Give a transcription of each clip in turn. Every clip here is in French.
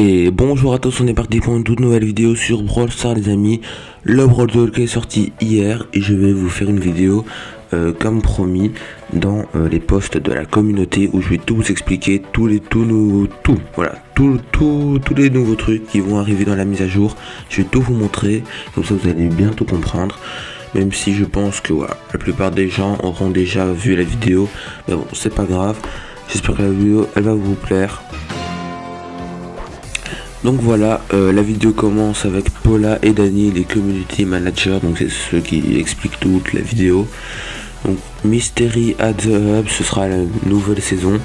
Et bonjour à tous, on est parti pour une toute nouvelle vidéo sur Brawl Stars les amis. Le Brawl Talk est sorti hier et je vais vous faire une vidéo comme promis dans les posts de la communauté où je vais tout vous expliquer, tous les nouveaux trucs qui vont arriver dans la mise à jour. Je vais tout vous montrer, comme ça vous allez bien tout comprendre. Même si je pense que voilà, la plupart des gens auront déjà vu la vidéo, mais bon c'est pas grave. J'espère que la vidéo elle va vous plaire. Donc voilà, la vidéo commence avec Paula et Dani, les community managers, donc c'est ceux qui expliquent toute la vidéo. Donc Mystery at the Hub, ce sera la nouvelle saison.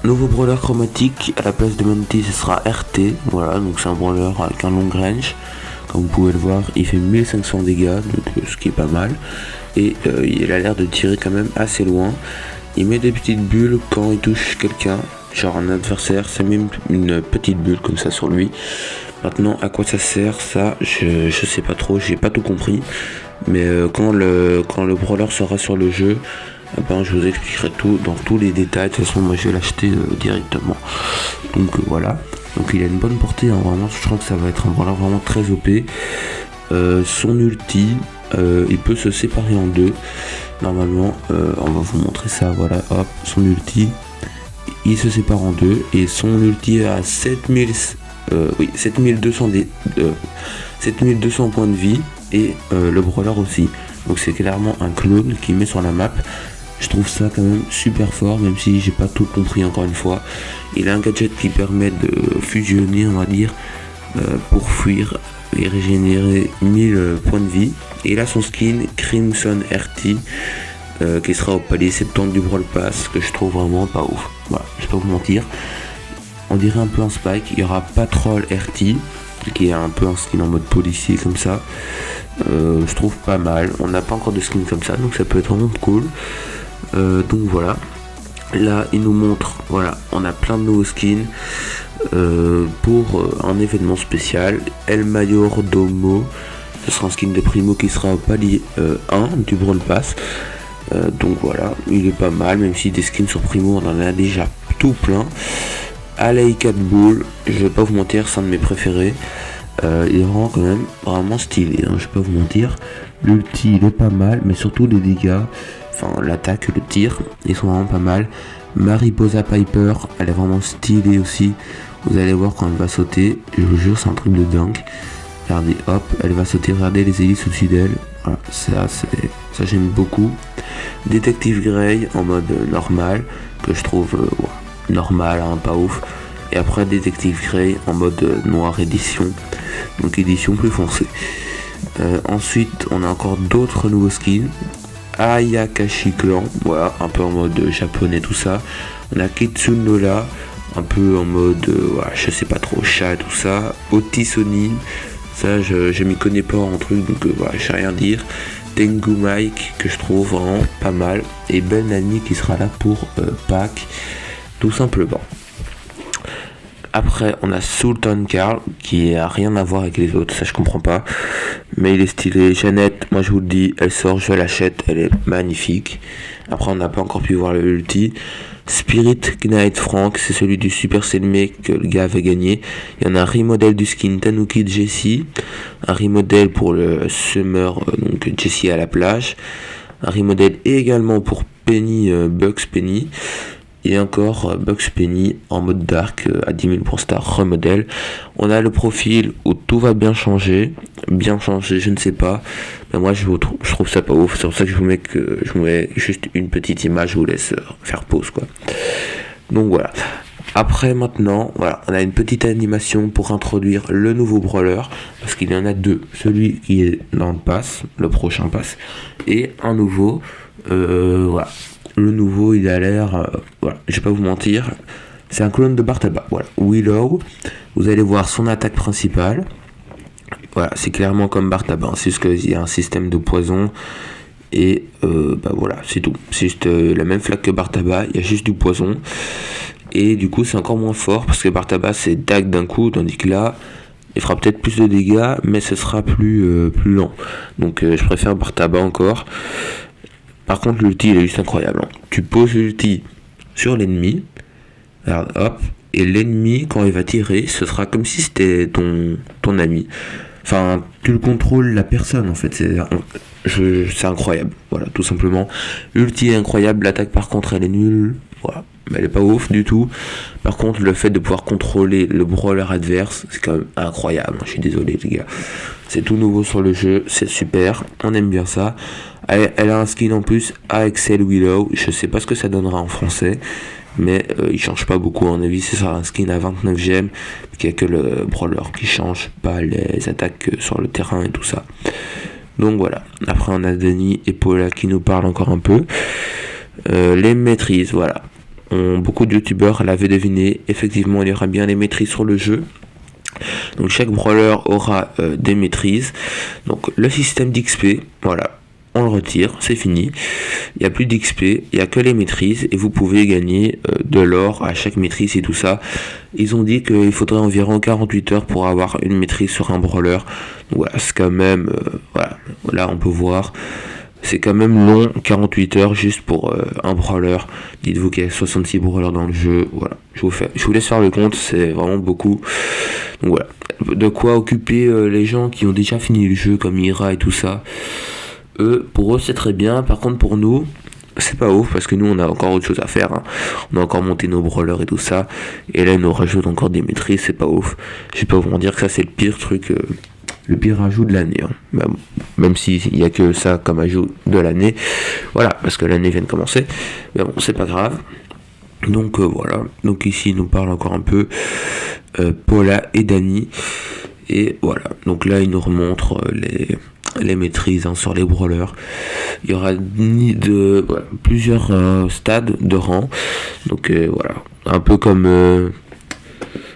Nouveau brawler chromatique, à la place de Monty ce sera RT, voilà, donc c'est un brawler avec un long range. Comme vous pouvez le voir, il fait 1500 dégâts, donc ce qui est pas mal. Et il a l'air de tirer quand même assez loin. Il met des petites bulles quand il touche quelqu'un. Genre un adversaire, ça met une petite bulle comme ça sur lui. Maintenant, à quoi ça sert ça, je sais pas trop, j'ai pas tout compris. Mais quand le brawler sera sur le jeu, ben, je vous expliquerai tout dans tous les détails. De toute façon, moi je vais l'acheter directement. Donc voilà. Donc il a une bonne portée, hein, vraiment. Je crois que ça va être un brawler vraiment très OP. Son ulti, il peut se séparer en deux. Normalement, on va vous montrer ça. Voilà, hop, son ulti. Il se sépare en deux et son ulti est à 7200 points de vie et le brawler aussi. Donc c'est clairement un clone qui met sur la map. Je trouve ça quand même super fort, même si j'ai pas tout compris encore une fois. Il a un gadget qui permet de fusionner, on va dire, pour fuir et régénérer 1000 points de vie. Et il a son skin Crimson RT. Qui sera au palier 70 du Brawl Pass, que je trouve vraiment pas ouf. Voilà, je vais pas vous mentir. On dirait un peu un Spike. Il y aura Patrol RT, qui est un peu un skin en mode policier comme ça. Je trouve pas mal. On n'a pas encore de skin comme ça, donc ça peut être vraiment cool. Donc voilà. Là, il nous montre, voilà, on a plein de nouveaux skins pour un événement spécial. El Mayor Domo. Ce sera un skin de Primo qui sera au palier 1 du Brawl Pass. Donc voilà, il est pas mal, même si des skins sur Primo on en a déjà tout plein. Alley Cat Bull, je vais pas vous mentir, c'est un de mes préférés. Il rend quand même vraiment stylé, hein, je vais pas vous mentir. L'ulti il est pas mal, mais surtout les dégâts, enfin l'attaque, le tir, ils sont vraiment pas mal. Mariposa Piper, elle est vraiment stylée aussi. Vous allez voir quand elle va sauter, je vous jure c'est un truc de dingue. Regardez, hop, elle va sauter, regardez les hélices au-dessus d'elle. Voilà, ça j'aime beaucoup. Détective Grey en mode normal, que je trouve normal, hein, pas ouf. Et après Détective Grey en mode noir édition, donc édition plus foncée. Ensuite, on a encore d'autres nouveaux skins. Ayakashi Clan, voilà, un peu en mode japonais tout ça. On a Kitsune Lola, un peu en mode, je sais pas trop, chat tout ça. Otisoni. Ça je m'y connais pas en truc, donc voilà, je sais rien dire. Tengu Mike que je trouve vraiment pas mal. Et Ben Nani qui sera là pour Pâques, tout simplement. Après on a Sultan Carl qui a rien à voir avec les autres, ça je comprends pas. Mais il est stylé. Jeannette, moi je vous le dis, elle sort, je l'achète, elle est magnifique. Après on n'a pas encore pu voir le ulti. Spirit Knight Frank, c'est celui du Super Selmé que le gars avait gagné. Il y en a un remodel du skin Tanuki Jessie, un remodel pour le Summer, donc Jessie à la plage, un remodel également pour Penny, Bugs Penny, et encore Bugs Penny en mode dark à 10 000 pour star remodel. On a le profil où tout va bien changer, je ne sais pas, mais moi je trouve ça pas ouf. C'est pour ça que je vous mets juste une petite image, je vous laisse faire pause quoi. Donc voilà. Après maintenant, voilà, on a une petite animation pour introduire le nouveau brawler, parce qu'il y en a deux, celui qui est dans le pass, le prochain pass, et un nouveau, voilà. Le nouveau, il a l'air, voilà, je vais pas vous mentir, c'est un clone de Bartaba, voilà, Willow. Vous allez voir son attaque principale, voilà, c'est clairement comme Bartaba, c'est juste qu'il y a un système de poison, et voilà, c'est tout, c'est juste la même flaque que Bartaba, il y a juste du poison, et du coup c'est encore moins fort, parce que Bartaba c'est dague d'un coup, tandis que là, il fera peut-être plus de dégâts, mais ce sera plus lent, donc je préfère Bartaba encore. Par contre l'ulti il est juste incroyable, hein. Tu poses l'ulti sur l'ennemi, regarde, hop, et l'ennemi, quand il va tirer, ce sera comme si c'était ton ami. Enfin, tu le contrôles la personne en fait, c'est incroyable, voilà, tout simplement. L'ulti est incroyable, l'attaque par contre elle est nulle, voilà, mais elle est pas ouf du tout. Par contre, le fait de pouvoir contrôler le brawler adverse, c'est quand même incroyable, je suis désolé les gars. C'est tout nouveau sur le jeu, c'est super, on aime bien ça. Elle a un skin en plus, Axel Willow, je sais pas ce que ça donnera en français, mais il change pas beaucoup, à mon avis c'est ça, un skin à 29 gemmes, qu'il n'y a que le brawler qui change, pas les attaques sur le terrain et tout ça. Donc voilà, après on a Denis et Paula qui nous parlent encore un peu. Les maîtrises, voilà. Beaucoup de youtubeurs l'avaient deviné, effectivement il y aura bien les maîtrises sur le jeu. Donc chaque brawler aura des maîtrises. Donc le système d'XP, voilà, on le retire, c'est fini. Il n'y a plus d'XP, il n'y a que les maîtrises et vous pouvez gagner de l'or à chaque maîtrise et tout ça. Ils ont dit qu'il faudrait environ 48 heures pour avoir une maîtrise sur un brawler. Donc voilà, c'est quand même, voilà, là on peut voir, c'est quand même long, 48 heures juste pour un brawler. Dites-vous qu'il y a 66 brawlers dans le jeu, voilà. Je vous laisse faire le compte, c'est vraiment beaucoup. Donc voilà, de quoi occuper les gens qui ont déjà fini le jeu comme Ira et tout ça. Pour eux c'est très bien, par contre pour nous c'est pas ouf parce que nous on a encore autre chose à faire, hein. On a encore monté nos brawlers et tout ça, et là ils nous rajoutent encore des maîtrises, c'est pas ouf. Je vais pas vous dire que ça c'est le pire truc, le pire ajout de l'année, hein. Même s'il y a que ça comme ajout de l'année, voilà, parce que l'année vient de commencer, mais bon c'est pas grave. Donc voilà, donc ici il nous parle encore un peu Paula et Dani, et voilà, donc là il nous remontre les maîtrises, hein, sur les brawlers. Il y aura plusieurs stades de rang, donc voilà, un peu comme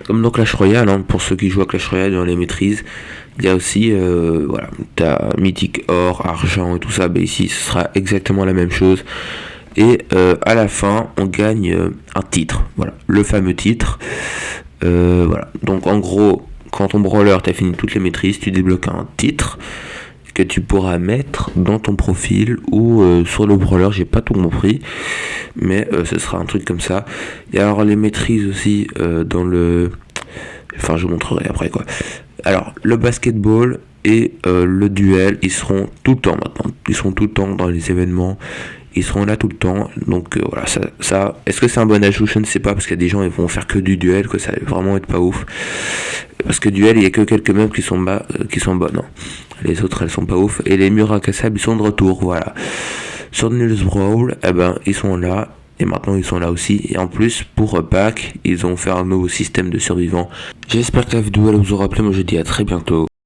dans Clash Royale, hein, pour ceux qui jouent à Clash Royale dans les maîtrises. Il y a aussi voilà, t'as mythique, or, argent et tout ça, bah ici ce sera exactement la même chose. Et à la fin on gagne un titre, voilà, le fameux titre. Voilà, donc en gros quand ton brawler t'as fini toutes les maîtrises, tu débloques un titre que tu pourras mettre dans ton profil ou sur le brawler, j'ai pas tout compris, mais ce sera un truc comme ça. Et alors les maîtrises aussi dans le... Enfin je vous montrerai après quoi. Alors le basketball et le duel, ils seront tout le temps maintenant. Ils seront tout le temps dans les événements. Ils seront là tout le temps, donc voilà, ça est-ce que c'est un bon ajout? Je ne sais pas, parce qu'il y a des gens ils vont faire que du duel, que ça va vraiment être pas ouf, parce que duel il y a que quelques meubles qui sont bonnes, hein. Les autres elles sont pas ouf, et les murs incassables ils sont de retour, voilà. Sur Nils Brawl, eh ben ils sont là, et maintenant ils sont là aussi, et en plus pour Pâques ils ont fait un nouveau système de survivants. J'espère que la vidéo elle vous aura plu, moi je dis à très bientôt.